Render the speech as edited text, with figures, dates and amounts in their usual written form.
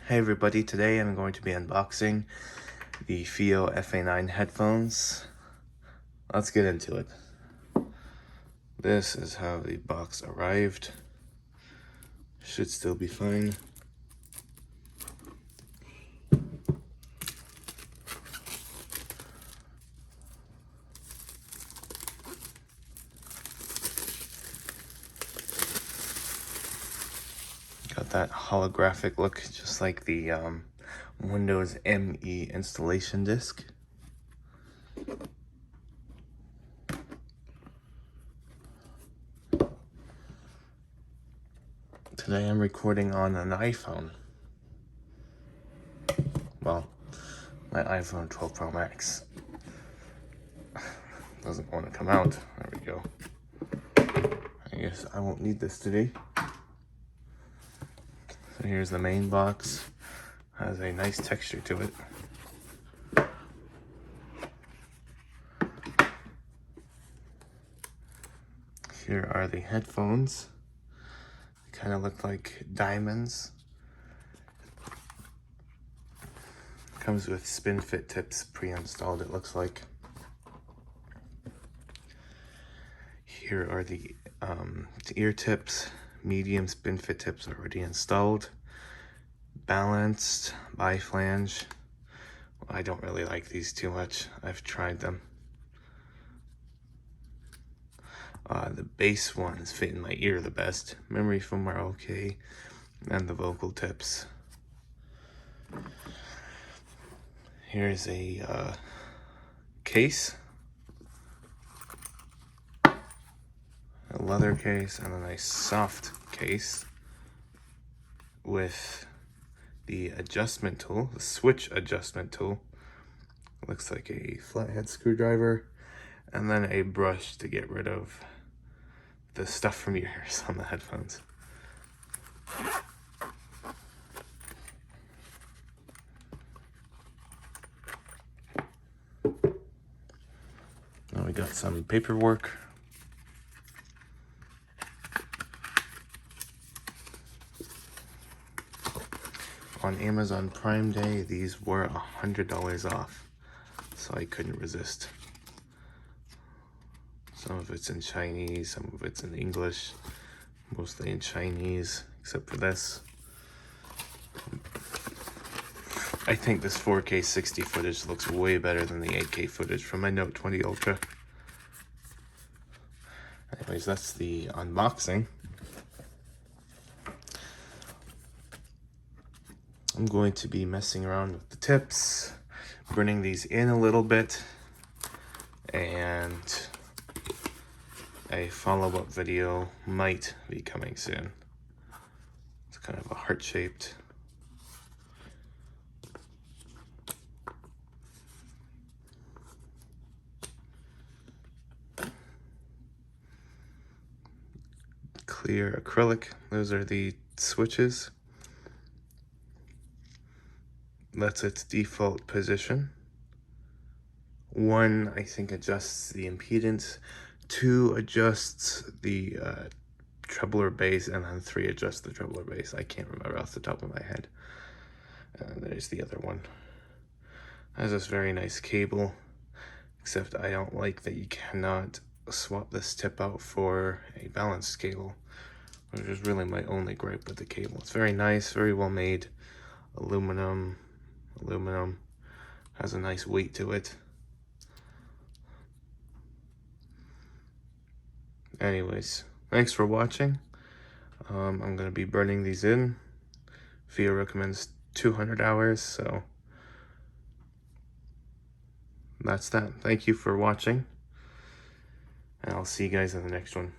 Hey everybody, today I'm going to be unboxing the Fiio FA9 headphones. Let's get into it. This is how the box arrived. Should still be fine. Got that holographic look, just like the Windows ME installation disc. Today I'm recording on an iPhone. Well, my iPhone 12 Pro Max. Doesn't want to come out. There we go. I guess I won't need this today. So here's the main box. Has a nice texture to it. Here are the headphones. They kind of look like diamonds. Comes with spin fit tips pre-installed, it looks like. Here are the ear tips, medium spin fit tips already installed. Balanced bi-flange. I don't really like these too much. I've tried them. The base ones fit in my ear the best. Memory foam are okay, and the vocal tips. Here's a case. A leather case and a nice soft case with the adjustment tool, the switch adjustment tool. Looks like a flathead screwdriver, and then a brush to get rid of the stuff from your ears on the headphones. Now we got some paperwork. On Amazon Prime Day, these were $100 off, so I couldn't resist. Some of it's in Chinese, some of it's in English, mostly in Chinese, except for this. I think this 4K 60 footage looks way better than the 8K footage from my Note 20 Ultra. Anyways, that's the unboxing. I'm going to be messing around with the tips, burning these in a little bit, and a follow-up video might be coming soon. It's kind of a heart-shaped. Clear acrylic. Those are the switches. That's its default position. 1, I think, adjusts the impedance. 2 adjusts the treble or bass, and then 3 adjusts the treble or bass. I can't remember off the top of my head. There's the other one. Has this very nice cable, except I don't like that you cannot swap this tip out for a balanced cable, which is really my only gripe with the cable. It's very nice, very well made. Aluminum, has a nice weight to it. Anyways, thanks for watching. I'm going to be burning these in. Fiio recommends 200 hours, so that's that. Thank you for watching, and I'll see you guys in the next one.